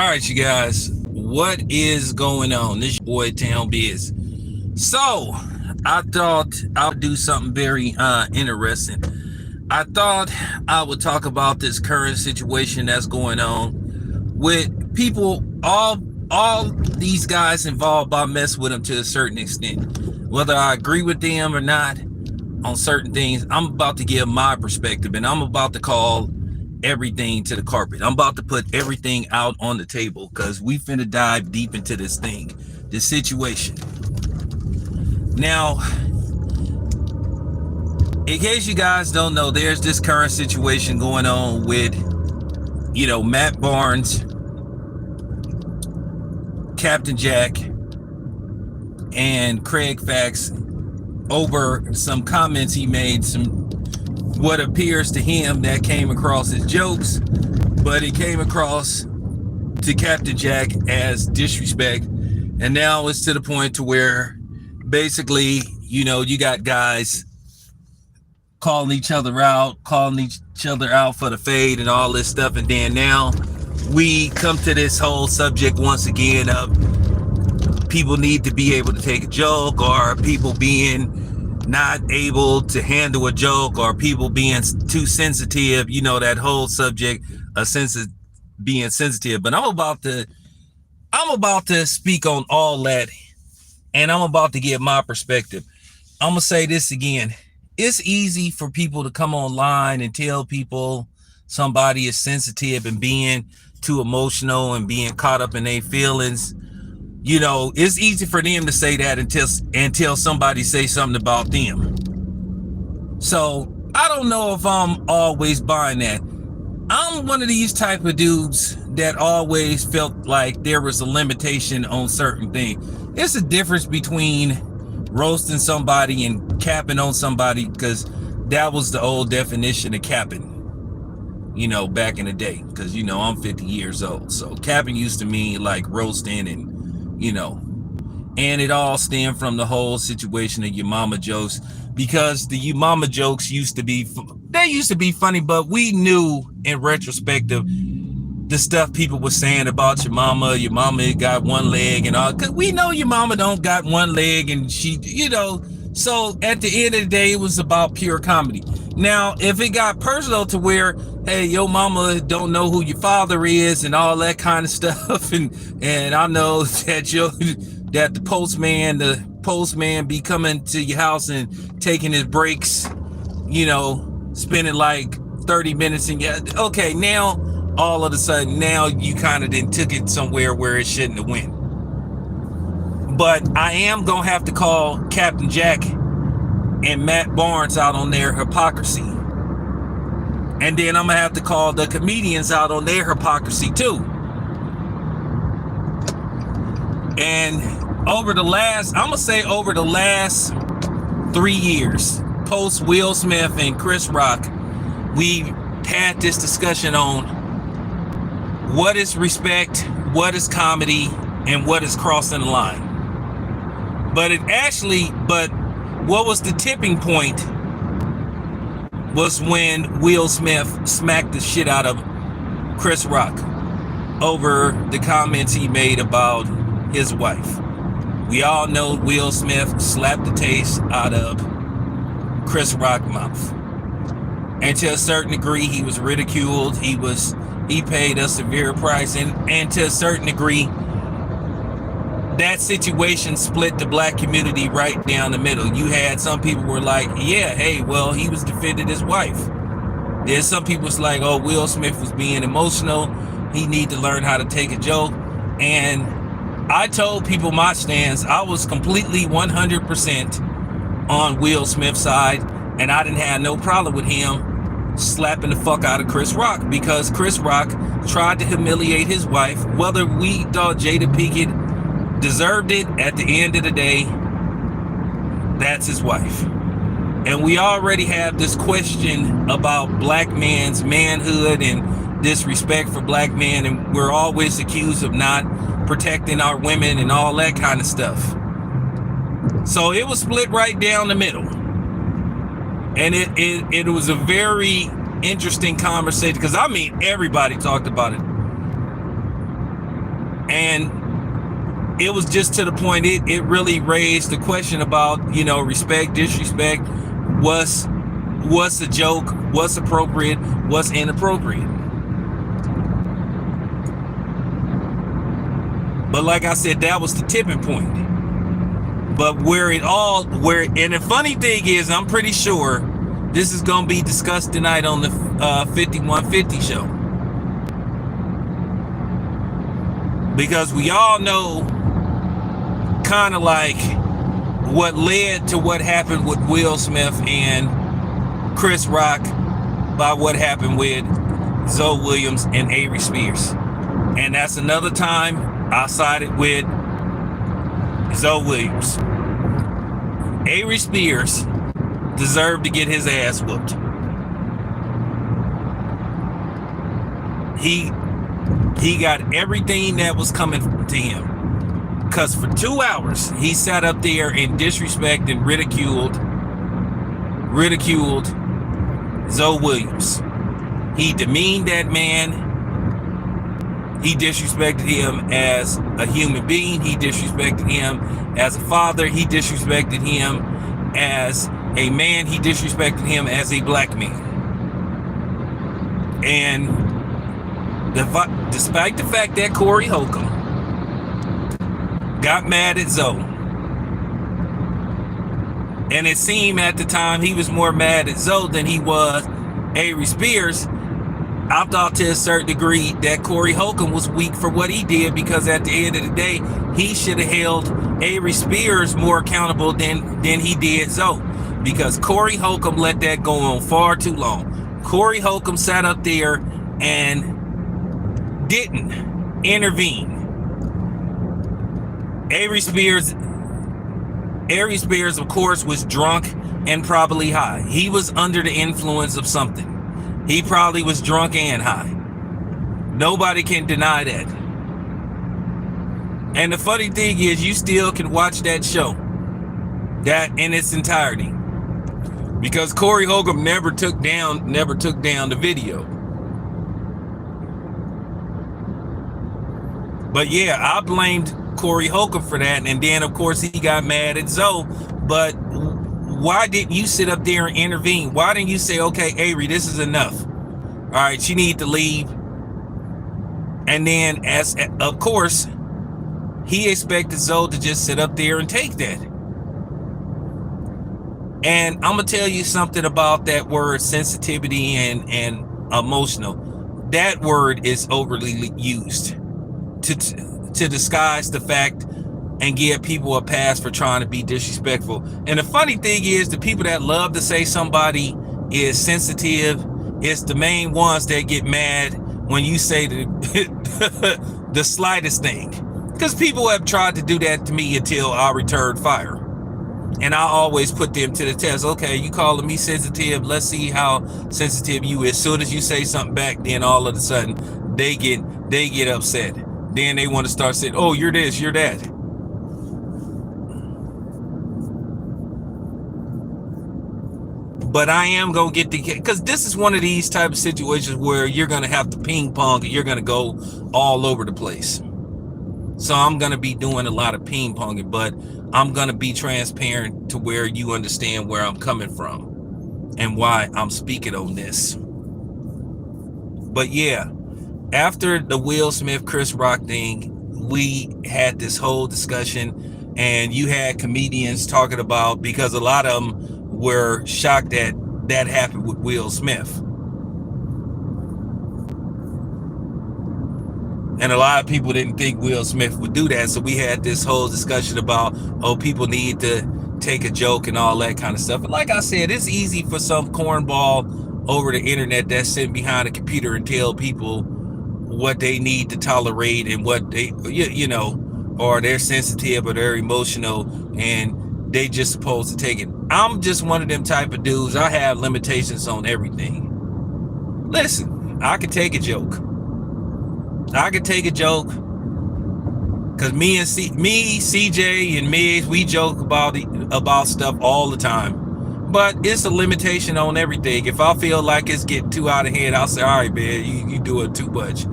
right, you guys, what is going on? This your boy Town Biz. So, I thought I would do something very interesting. I thought I would talk about this current situation that's going on with people. All these guys involved, I mess with them to a certain extent. Whether I agree with them or not on certain things, I'm about to give my perspective, and I'm about to call everything to the carpet. I'm about to put everything out on the table because we finna dive deep into this thing, this situation. Now, in case you guys don't know, there's this current situation going on with, Matt Barnes, Captain Jack, and Craig Fax over some comments he made, some what appears to him that came across as jokes, but it came across to Captain Jack as disrespect. And now it's to the point to where basically, you got guys calling each other out for the fade and all this stuff. And then now we come to this whole subject once again of people need to be able to take a joke, or people being not able to handle a joke, or people being too sensitive, that whole subject of being sensitive. But I'm about to speak on all that, and I'm about to give my perspective. I'm gonna say this again. It's easy for people to come online and tell people somebody is sensitive and being too emotional and being caught up in their feelings. It's easy for them to say that until somebody say something about them. So I don't know if I'm always buying that. I'm one of these type of dudes that always felt like there was a limitation on certain things. It's a difference between roasting somebody and capping on somebody, because that was the old definition of capping, back in the day. Because, I'm 50 years old. So capping used to mean like roasting and and it all stemmed from the whole situation of your mama jokes, because the you mama jokes used to be funny, but we knew in retrospective the stuff people were saying about your mama got one leg and all, because we know your mama don't got one leg, and she, so at the end of the day, it was about pure comedy. Now, if it got personal to where, hey, your mama don't know who your father is and all that kind of stuff, and I know that the postman be coming to your house and taking his breaks, spending like 30 minutes, and okay, now all of a sudden, now you kind of then took it somewhere where it shouldn't have went. But I am gonna have to call Captain Jack and Matt Barnes out on their hypocrisy. And then I'm gonna have to call the comedians out on their hypocrisy too. And over the last 3 years, post Will Smith and Chris Rock, we had this discussion on what is respect, what is comedy, and what is crossing the line. But what was the tipping point was when Will Smith smacked the shit out of Chris Rock over the comments he made about his wife. We all know Will Smith slapped the taste out of Chris Rock's mouth. And to a certain degree, he was ridiculed. He paid a severe price. And to a certain degree, that situation split the black community right down the middle. You had some people were like, yeah, hey, well, he was defending his wife. There's some people was like, oh, Will Smith was being emotional. He need to learn how to take a joke. And I told people my stance. I was completely 100% on Will Smith's side. And I didn't have no problem with him slapping the fuck out of Chris Rock, because Chris Rock tried to humiliate his wife. Whether we thought Jada Pinkett deserved it, at the end of the day, that's his wife. And we already have this question about black man's manhood and disrespect for black men, and we're always accused of not protecting our women and all that kind of stuff. So it was split right down the middle. And it was a very interesting conversation, because I mean, everybody talked about it. And it was just to the point, it really raised the question about, respect, disrespect, what's a joke, what's appropriate, what's inappropriate. But like I said, that was the tipping point. But and the funny thing is, I'm pretty sure this is going to be discussed tonight on the 5150 show. Because we all know kind of like what led to what happened with Will Smith and Chris Rock by what happened with Zoe Williams and Avery Spears. And that's another time I sided with Zoe Williams. Avery Spears deserved to get his ass whooped. He got everything that was coming to him. Because for 2 hours, he sat up there and disrespected and ridiculed Zoe Williams. He demeaned that man. He disrespected him as a human being. He disrespected him as a father. He disrespected him as a man. He disrespected him as a black man. And despite the fact that Corey Holcomb got mad at Zoe, and it seemed at the time he was more mad at Zoe than he was Avery Spears, I thought to a certain degree that Corey Holcomb was weak for what he did, because at the end of the day, he should have held Avery Spears more accountable than he did Zoe, because Corey Holcomb let that go on far too long. Corey Holcomb sat up there and didn't intervene. Avery Spears, of course, was drunk and probably high. He was under the influence of something. He probably was drunk and high. Nobody can deny that. And the funny thing is, you still can watch that show, that in its entirety, because Corey Holcomb never took down the video. But yeah, I blamed Corey Holcomb for that, and then of course he got mad at Zoe. But why didn't you sit up there and intervene? Why didn't you say, okay, Avery, this is enough. All right, she needs to leave. And then, as of course, he expected Zoe to just sit up there and take that. And I'm going to tell you something about that word sensitivity and emotional. That word is overly used to disguise the fact and give people a pass for trying to be disrespectful. And the funny thing is, the people that love to say somebody is sensitive, it's the main ones that get mad when you say the slightest thing. Because people have tried to do that to me until I returned fire. And I always put them to the test. Okay, you calling me sensitive, let's see how sensitive you is. As soon as you say something back, then all of a sudden they get upset. Then they want to start saying, oh, you're this, you're that. But I am going to because this is one of these type of situations where you're going to have to ping pong and you're going to go all over the place. So I'm going to be doing a lot of ping ponging, but I'm going to be transparent to where you understand where I'm coming from and why I'm speaking on this. But yeah, after the Will Smith, Chris Rock thing, we had this whole discussion, and you had comedians talking about, because a lot of them were shocked that that happened with Will Smith. And a lot of people didn't think Will Smith would do that. So we had this whole discussion about, oh, people need to take a joke and all that kind of stuff. And like I said, it's easy for some cornball over the internet that's sitting behind a computer and tell people what they need to tolerate and what they, or they're sensitive or they're emotional and they just supposed to take it. I'm just one of them type of dudes. I have limitations on everything. Listen, I can take a joke. Cause me, CJ, and Migs, we joke about stuff all the time. But it's a limitation on everything. If I feel like it's getting too out of hand, I'll say, all right, man, you do it too much.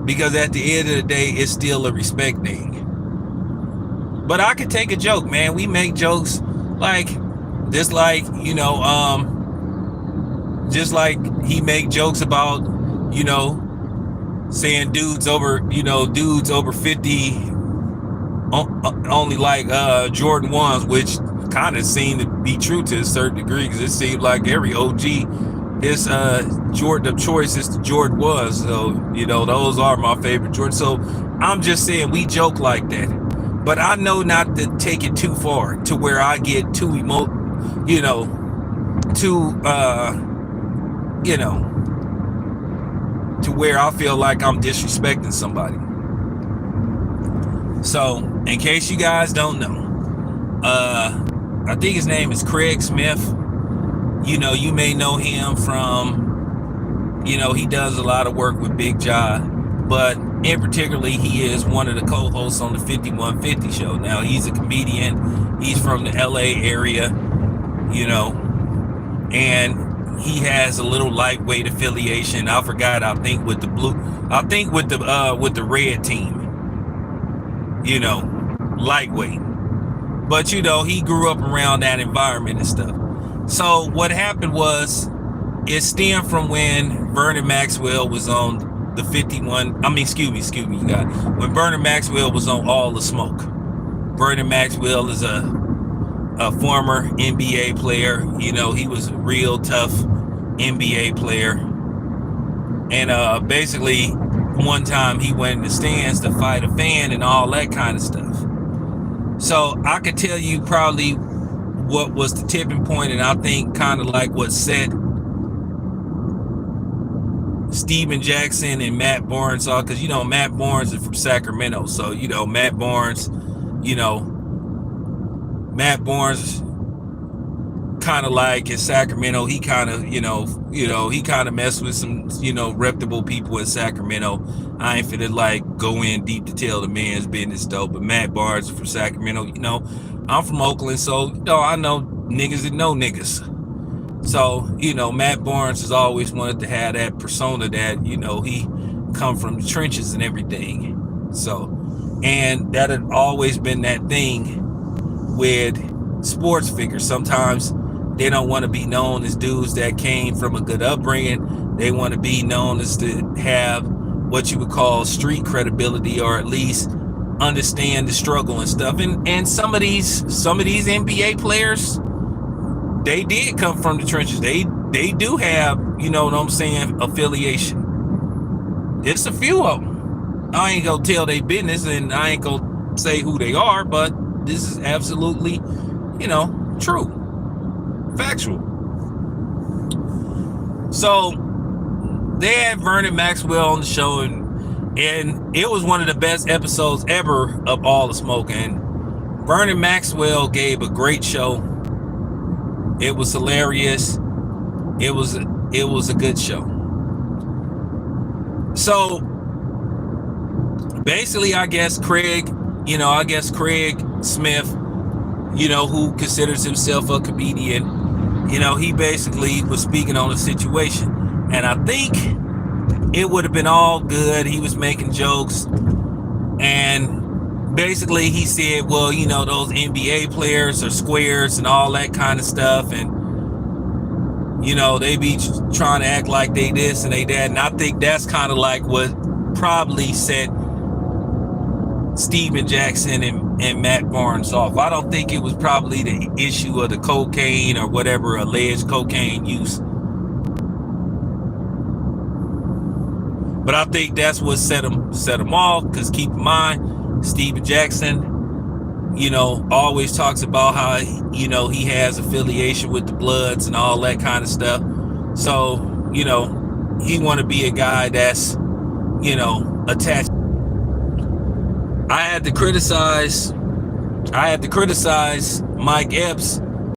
because at the end of the day, it's still a respect thing. But I could take a joke, man. We make jokes like just like, just like he make jokes about, saying dudes over 50 only like Jordan 1s, which kind of seemed to be true to a certain degree, because it seemed like every OG, his Jordan of choice is the Jordan was. So, those are my favorite Jordan. So I'm just saying we joke like that. But I know not to take it too far to where I get too to where I feel like I'm disrespecting somebody. So, in case you guys don't know, I think his name is Craig Smith. You may know him from, he does a lot of work with Big Ja, but in particularly, he is one of the co-hosts on the 5150 show. Now, he's a comedian. He's from the LA area, and he has a little lightweight affiliation. I forgot. I think with the red team. Lightweight. But he grew up around that environment and stuff. So what happened was, it stemmed from when Vernon Maxwell was on the 51. I mean, excuse me, you guys. When Vernon Maxwell was on All the Smoke. Vernon Maxwell is a former NBA player. He was a real tough NBA player. And basically, one time he went in the stands to fight a fan and all that kind of stuff. So I could tell you probably what was the tipping point, and I think kind of like what set Steven Jackson and Matt Barnes off, because Matt Barnes is from Sacramento. So Matt Barnes kind of like in Sacramento, he kind of he kind of messed with some reputable people in Sacramento. I ain't finna like go in deep to tell the man's business though, but Matt Barnes is from Sacramento. I'm from Oakland, so I know niggas that know niggas. So Matt Barnes has always wanted to have that persona that he come from the trenches and everything. So, and that had always been that thing with sports figures. Sometimes they don't want to be known as dudes that came from a good upbringing. They want to be known as to have what you would call street credibility, or at least understand the struggle and stuff. And some of these NBA players, they did come from the trenches. They do have, affiliation. It's a few of them. I ain't gonna tell their business, and I ain't gonna say who they are, but this is absolutely, true. Factual. So they had Vernon Maxwell on the show, and it was one of the best episodes ever of All the Smoke. And Vernon Maxwell gave a great show. It was hilarious. It was a good show. So basically, I guess Craig Smith, who considers himself a comedian, he basically was speaking on the situation. And I think it would have been all good. He was making jokes. And basically he said, well, those NBA players are squares and all that kind of stuff. And, they be trying to act like they this and they that. And I think that's kind of like what probably set Steven Jackson and Matt Barnes off. I don't think it was probably the issue of the cocaine or whatever, alleged cocaine use. But I think that's what set him off, because keep in mind, Steven Jackson, always talks about how, he has affiliation with the Bloods and all that kind of stuff. So, he want to be a guy that's, attached. I had to criticize Mike Epps